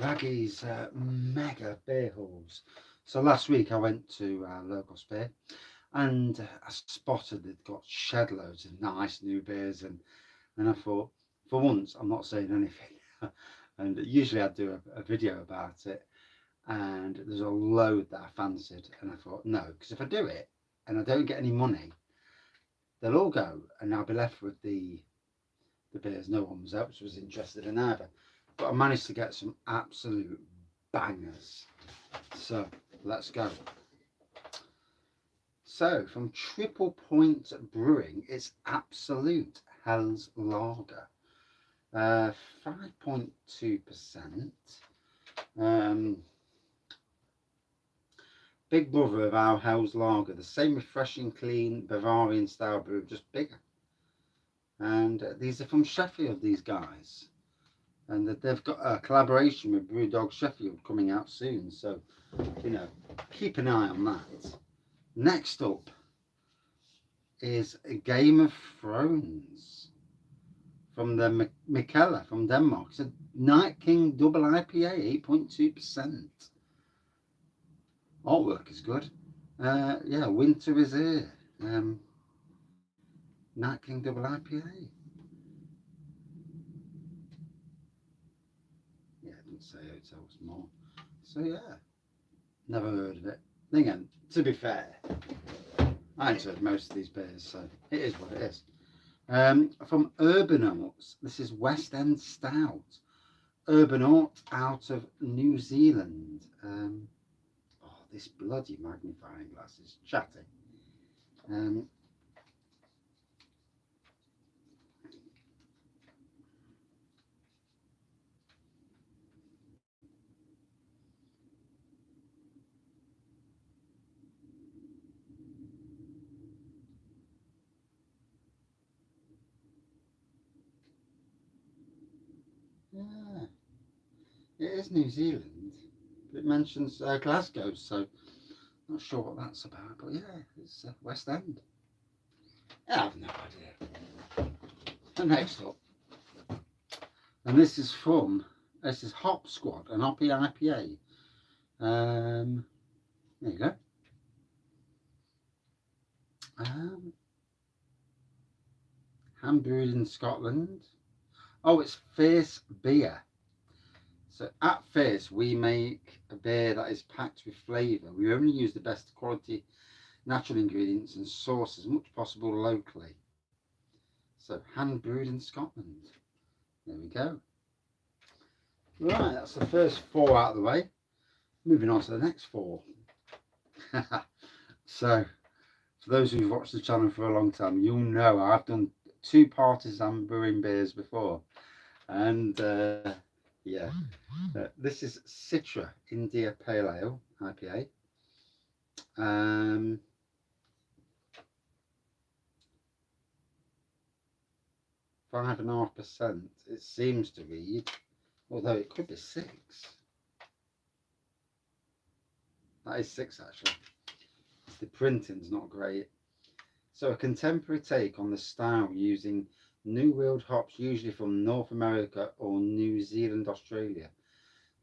Wraggy's mega beer halls. So last week I went to LowCostbeer and I spotted they'd got shed loads of nice new beers, and I thought, for once I'm not saying anything. And usually I do a video about it, and there's a load that I fancied, and I thought no, because if I do it and I don't get any money, they'll all go, and I'll be left with the beers no one else was interested in either. But I managed to get some absolute bangers. So let's go. So from Triple Point Brewing, it's Absolute Hell's Lager, 5.2%. Big brother of our Hell's Lager, the same refreshing, clean Bavarian style brew, just bigger. And these are from Sheffield, these guys. And they've got a collaboration with Brewdog Sheffield coming out soon. So, keep an eye on that. Next up is a Game of Thrones from the Mikella from Denmark. It's a Night King Double IPA, 8.2%. Artwork is good. Yeah, winter is here. Night King Double IPA. Yeah, it didn't say hotels more. So yeah, never heard of it. Again, to be fair, I ain't heard most of these beers, so it is what it is. From Urbanauts, this is West End Stout. Urbanaught out of New Zealand. This bloody magnifying glass is chatting. Yeah, it is New Zealand, but it mentions Glasgow, so not sure what that's about. But yeah, it's West End. I have no idea. And next up, and this is Hop Squad, an Hoppy IPA. There you go. Hand brewed in Scotland. Oh, it's Fierce Beer. So at Fierce, we make a beer that is packed with flavour. We only use the best quality natural ingredients and source as much possible locally. So hand brewed in Scotland. There we go. Right, that's the first 4 out of the way. Moving on to the next 4. So, for those who've watched the channel for a long time, you'll know I've done 2 partisan brewing beers before. And yeah, this is Citra India Pale Ale IPA. 5.5%. It seems to read, although it could be 6. That is 6 actually. The printing's not great. So a contemporary take on the style using New World hops, usually from North America or New Zealand, Australia.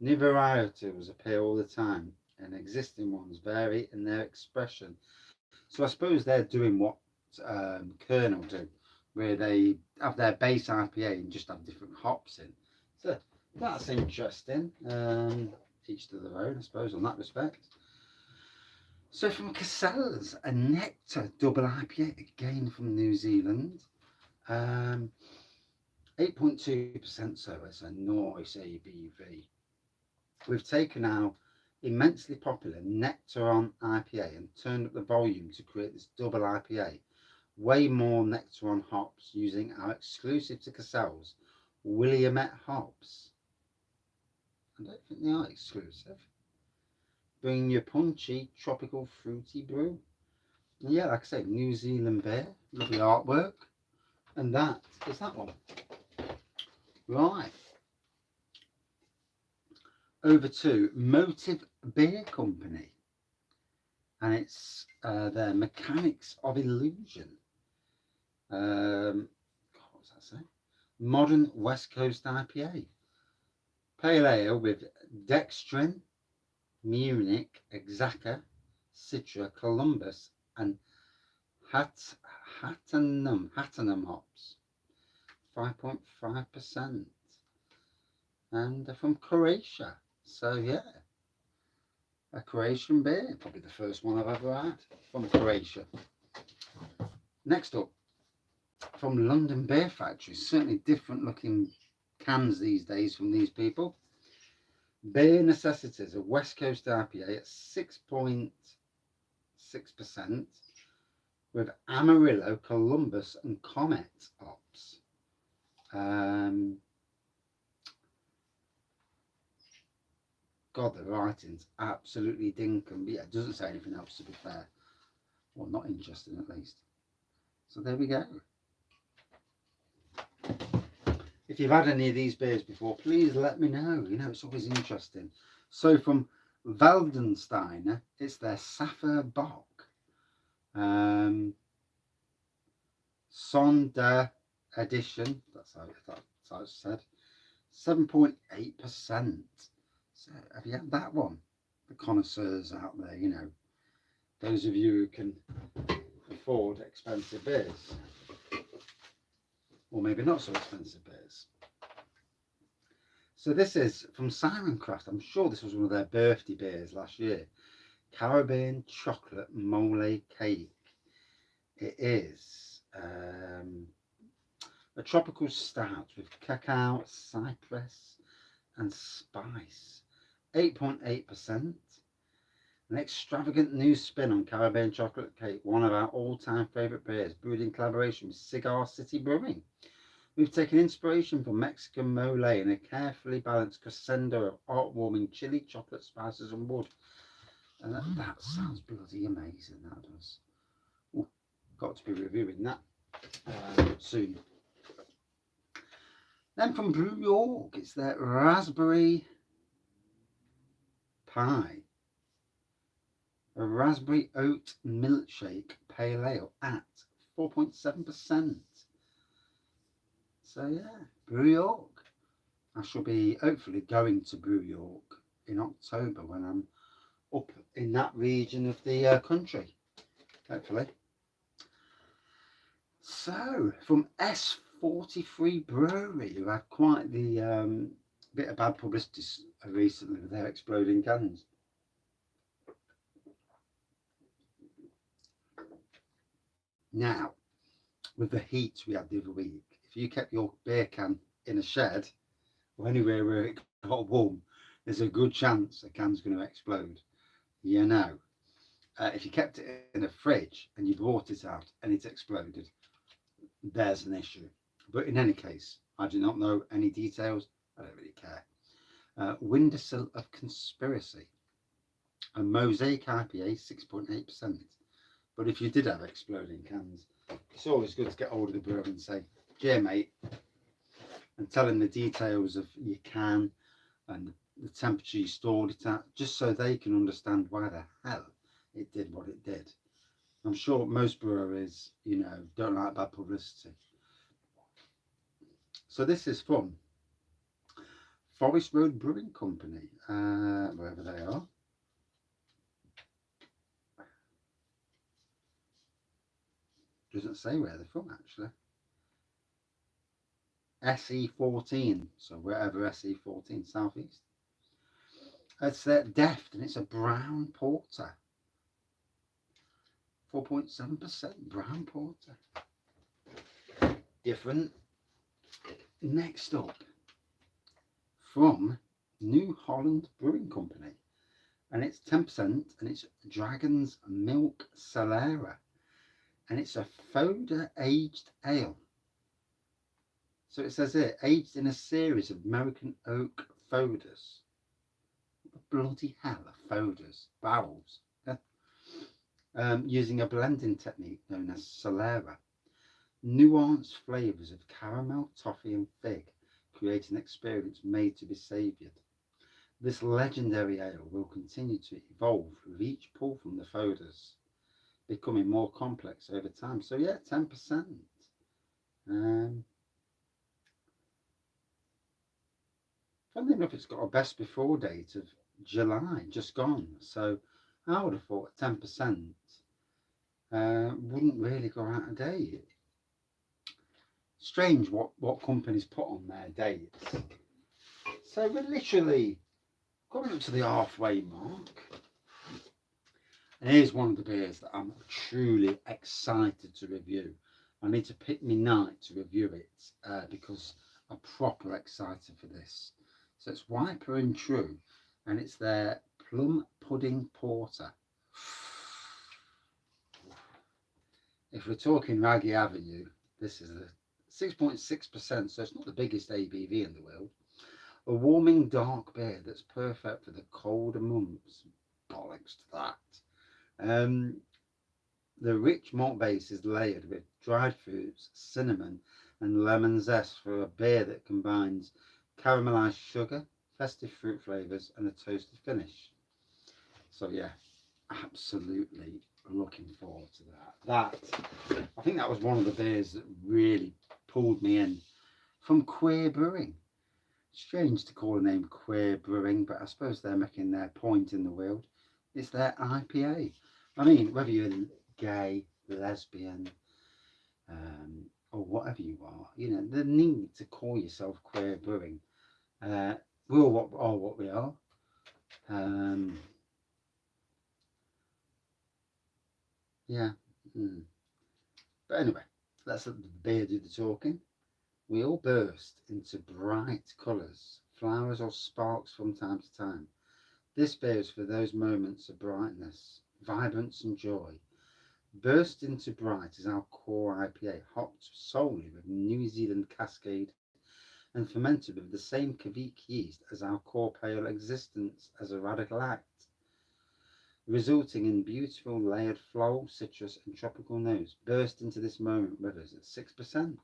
New varietals appear all the time, and existing ones vary in their expression. So I suppose they're doing what Kernel do, where they have their base IPA and just have different hops in. So that's interesting. Each to their own, I suppose, on that respect. So from Casella's, a Nectar Double IPA, again from New Zealand. 8.2%, so it's a nice ABV. We've taken our immensely popular Nectaron IPA and turned up the volume to create this double IPA. Way more Nectaron hops using our exclusive to Casella's Williamette hops. I don't think they are exclusive. Bringing you a punchy, tropical, fruity brew. And yeah, like I say, New Zealand beer, lovely artwork. And that is that one. Right. Over to Motive Beer Company. And it's their Mechanics of Illusion. What was that say? Modern West Coast IPA. Pale ale with dextrin, Munich, Exaka, Citra, Columbus, and Hattanum hops, 5.5%, and they're from Croatia. So yeah, a Croatian beer, probably the first one I've ever had from Croatia. Next up, from London Beer Factory, certainly different looking cans these days from these people. Beer Necessities, a West Coast IPA at 6.6%, with Amarillo, Columbus, and Comet hops. God, the writing's absolutely dinkum. But yeah, it doesn't say anything else, to be fair. Well, not interesting at least. So there we go. If you've had any of these beers before, please let me know. You know, it's always interesting. So from Waldensteiner, it's their Sapphire Bark. Sonder edition, that's how it's said, 7.8%. So have you had that one? The connoisseurs out there, you know, those of you who can afford expensive beers, or maybe not so expensive beers. So this is from Sirencraft. I'm sure this was one of their birthday beers last year. Caravan chocolate mole cake. It is a tropical stout with cacao, cypress, and spice. 8.8%. An extravagant new spin on Caravan chocolate cake, one of our all-time favourite beers, brewed in collaboration with Cigar City Brewing. We've taken inspiration from Mexican mole and a carefully balanced crescendo of heartwarming chili, chocolate, spices, and wood. And that sounds bloody amazing, that does. Ooh, got to be reviewing that soon. Then from Brew York, it's their raspberry pie. A raspberry oat milkshake pale ale at 4.7%. So yeah, Brew York. I shall be hopefully going to Brew York in October when I'm up in that region of the country, hopefully. So from S43 Brewery, who had quite the bit of bad publicity recently with their exploding cans. Now, with the heat we had the other week, if you kept your beer can in a shed or anywhere where it got warm, there's a good chance a can's going to explode. You know, if you kept it in a fridge and you brought it out and it exploded, there's an issue. But in any case, I do not know any details. I don't really care. Windowsill of Conspiracy, a Mosaic IPA, 6.8%. But if you did have exploding cans, it's always good to get hold of the brewer and say, "Dear mate," and tell him the details of your can and the temperature you stored it at, just so they can understand why the hell it did what it did. I'm sure most breweries, you know, don't like bad publicity. So this is from Forest Road Brewing Company, wherever they are. Doesn't say where they're from actually. SE14, so wherever SE14, southeast. It's Deft, and it's a brown porter. 4.7% brown porter. Different. Next up, from New Holland Brewing Company, and it's 10%, and it's Dragon's Milk Solera, and it's a Foder aged ale. So it says here, aged in a series of American oak foders. What the bloody hell are foders? Barrels. Using a blending technique known as Solera. Nuanced flavours of caramel, toffee and fig create an experience made to be savoured. This legendary ale will continue to evolve with each pull from the foders, becoming more complex over time. So yeah, 10%. Funnily enough, it's got a best before date of July, just gone. So I would have thought 10% wouldn't really go out of date. Strange what companies put on their dates. So we're literally coming up to the halfway mark. And here's one of the beers that I'm truly excited to review. I need to pick me night to review it because I'm proper excited for this. So it's Wiper and True, and it's their Plum Pudding Porter. If we're talking Wraggy Avenue, this is a 6.6%, so it's not the biggest ABV in the world. A warming dark beer that's perfect for the colder months. Bollocks to that. The rich malt base is layered with dried fruits, cinnamon, and lemon zest for a beer that combines caramelized sugar, festive fruit flavors, and a toasted finish. So yeah, absolutely looking forward to that. I think that was one of the beers that really pulled me in from Queer Brewing. Strange to call a name Queer Brewing, but I suppose they're making their point in the world. It's their IPA. I mean, whether you're gay, lesbian, or whatever you are, you know, the need to call yourself Queer Brewing. We're all what we are. Yeah. But anyway, let's let the beer do the talking. We all burst into bright colours, flowers or sparks from time to time. This beer is for those moments of brightness, vibrance and joy. Burst into Bright is our core IPA, hopped solely with New Zealand Cascade and fermented with the same Kveik yeast as our core pale existence as a radical act, resulting in beautiful layered floral, citrus and tropical notes. Burst into this moment with us at 6%.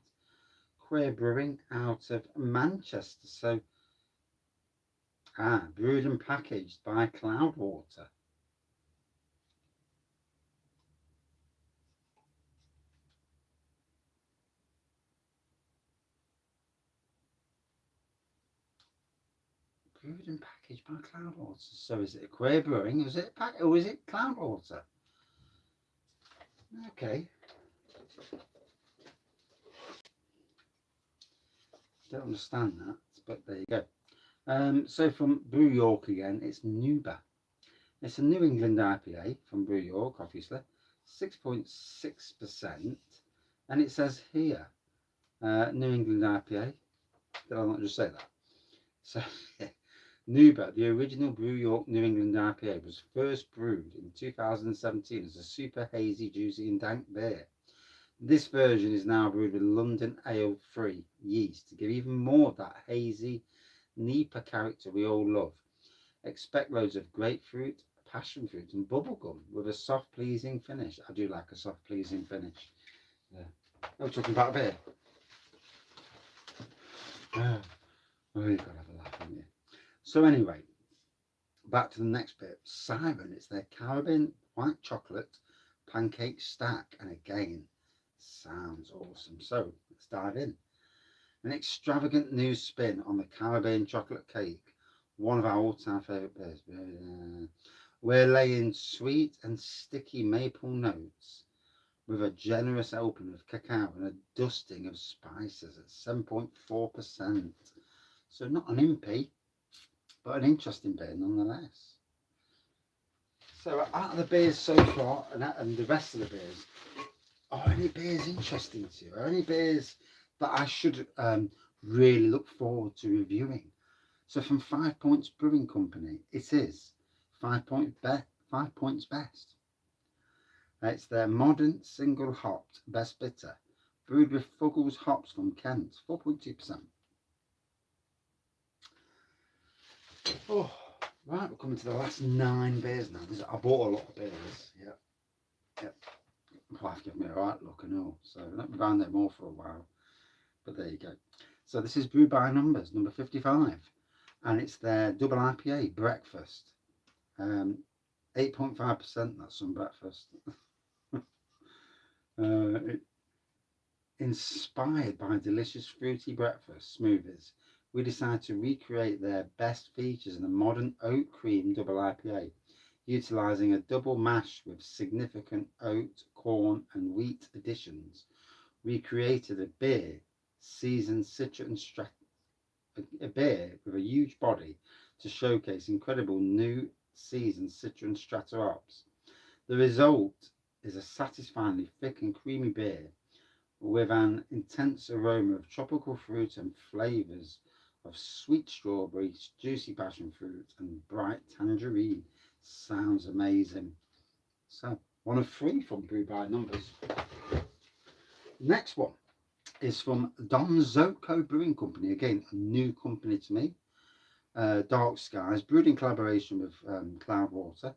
Queer Brewing out of Manchester, so brewed and packaged by Cloudwater. Brewed and packaged by Cloudwater. So is it a Queer Brewing? Is it or is it Cloudwater? Okay. Don't understand that, but there you go. So from Brew York again, it's Nuba. It's a New England IPA from Brew York, obviously, 6.6%, and it says here, New England IPA. Did I not just say that? So Nuba, the original Brew York New England IPA, was first brewed in 2017 as a super hazy, juicy and dank beer. This version is now brewed with London Ale free yeast to give even more of that hazy Nipa character we all love. Expect loads of grapefruit, passion fruit and bubblegum with a soft pleasing finish. I do like a soft pleasing finish. Yeah. We're talking about beer. Oh, you've got to have a laugh, haven't you? So anyway, back to the next bit. Siren, it's their Caravan white chocolate pancake stack, and again, sounds awesome. So let's dive in. An extravagant new spin on the Caravan chocolate cake, one of our all-time favourite beers. We're laying sweet and sticky maple notes with a generous opening of cacao and a dusting of spices at 7.4%. So not an impy, but an interesting beer nonetheless. So out of the beers so far, and the rest of the beers, are any beers interesting to you? Are any beers that I should really look forward to reviewing? So from 5 Points Brewing Company, it is 5 points best. It's their modern single hopped best bitter, brewed with Fuggles hops from Kent, 4.2%. Oh, right, we're coming to the last 9 beers now. I bought a lot of beers. Yep. I'll have to give me a right look and all. So let me find them all for a while. But there you go. So this is Brewed by Numbers, number 55. And it's their double IPA, Breakfast. 8.5%, that's some breakfast. Inspired by delicious fruity breakfast smoothies we decided to recreate their best features in a modern oat cream double IPA, utilising a double mash with significant oat, corn and wheat additions. We created a beer, seasoned Citra and a beer with a huge body to showcase incredible new seasoned Citra and Strata hops. The result is a satisfyingly thick and creamy beer with an intense aroma of tropical fruit and flavours of sweet strawberry, juicy passion fruit and bright tangerine. Sounds amazing. So, one of 3 from Brew by Numbers. Next one is from Don Zoco Brewing Company. Again, a new company to me. Dark Skies, brewed in collaboration with Cloudwater.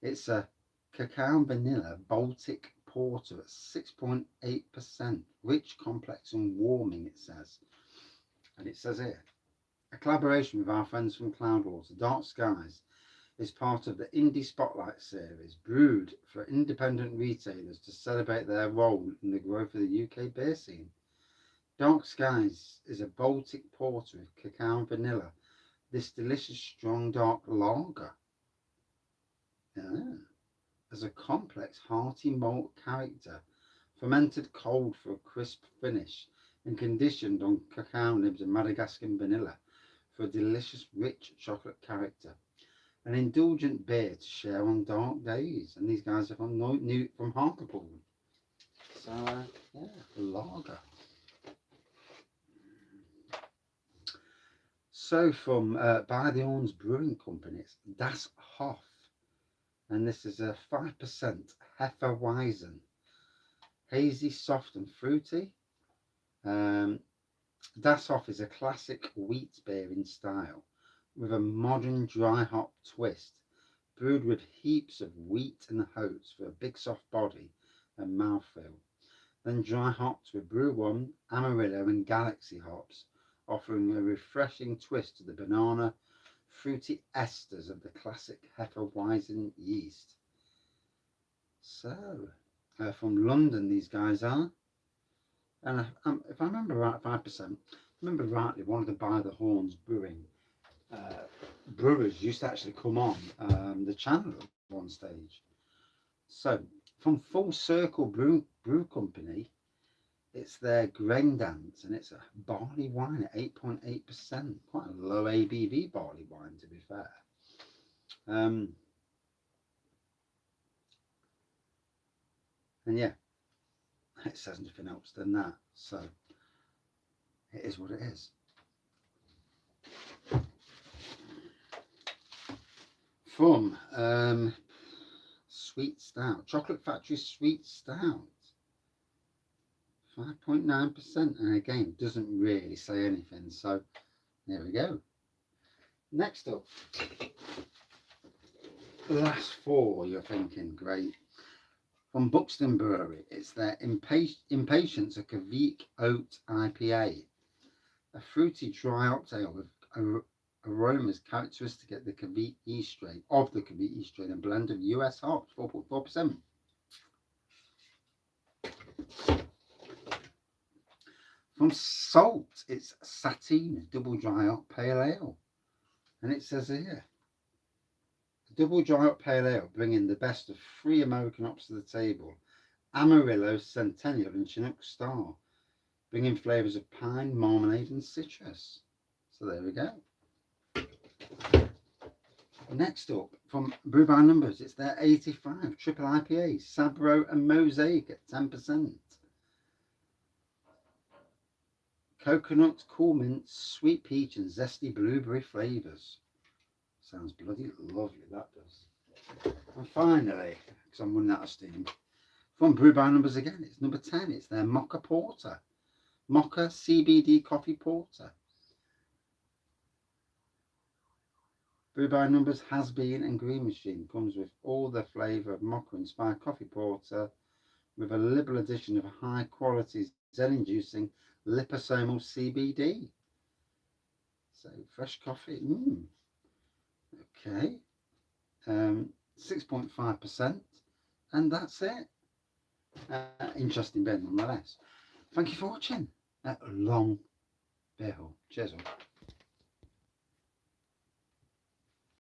It's a cacao and vanilla Baltic porter at 6.8%. Rich, complex and warming, it says. And it says here, a collaboration with our friends from Cloudwater. Dark Skies is part of the Indie Spotlight series, brewed for independent retailers to celebrate their role in the growth of the UK beer scene. Dark Skies is a Baltic porter with cacao and vanilla. This delicious strong dark lager has a complex hearty malt character, fermented cold for a crisp finish and conditioned on cacao nibs and Madagascan vanilla for a delicious rich chocolate character. An indulgent beer to share on dark days, and these guys are from Hartlepool. So yeah, the lager. So from By the Horns Brewing Company, it's Das Hof, and this is a 5% Hefeweizen, hazy, soft and fruity. Das Hof is a classic wheat beer in style, with a modern dry hop twist, brewed with heaps of wheat and oats for a big soft body and mouthfeel. Then dry hopped with Brew 1, Amarillo and Galaxy hops, offering a refreshing twist to the banana, fruity esters of the classic Hefeweizen yeast. So, from London these guys are. And if I remember right, 5%, remember rightly, one of the By the Horns Brewing brewers used to actually come on the channel at one stage. So from Full Circle Brew Company, it's their Grain Dance, and it's a barley wine at 8.8%. Quite a low ABV barley wine, to be fair. And yeah, it says nothing else than that. So it is what it is. From Sweet Stout, Chocolate Factory Sweet Stout, 5.9%, and again doesn't really say anything, so there we go. Next up, the last 4, you're thinking great. From Buxton Brewery, it's their Impatience, a Kveik Oat IPA, a fruity dry ox ale with aromas characteristic of the Kveik yeast strain, and blend of US hops, 4.4%. From Salt, it's Satine Double Dry Hop Pale Ale, and it says here, Double Dry Hop Pale Ale, bringing the best of 3 American hops to the table: Amarillo, Centennial and Chinook Star, bringing flavours of pine, marmalade and citrus. So there we go. Next up, from Brew by Numbers, it's their 85 Triple IPA, Sabro and Mosaic at 10%. Coconut, cool mint, sweet peach and zesty blueberry flavours. Sounds bloody lovely, that does. And finally, because I'm running out of steam, from Brew by Numbers again, it's number 10. It's their Mocha Porter. Mocha CBD Coffee Porter. Brew by Numbers Has Been and Green Machine comes with all the flavour of mocha inspired coffee porter with a liberal addition of high quality zen-inducing liposomal CBD. So fresh coffee. Okay. 6.5%, and that's it. Interesting beer nonetheless. Thank you for watching. Long beer haul. Cheers all.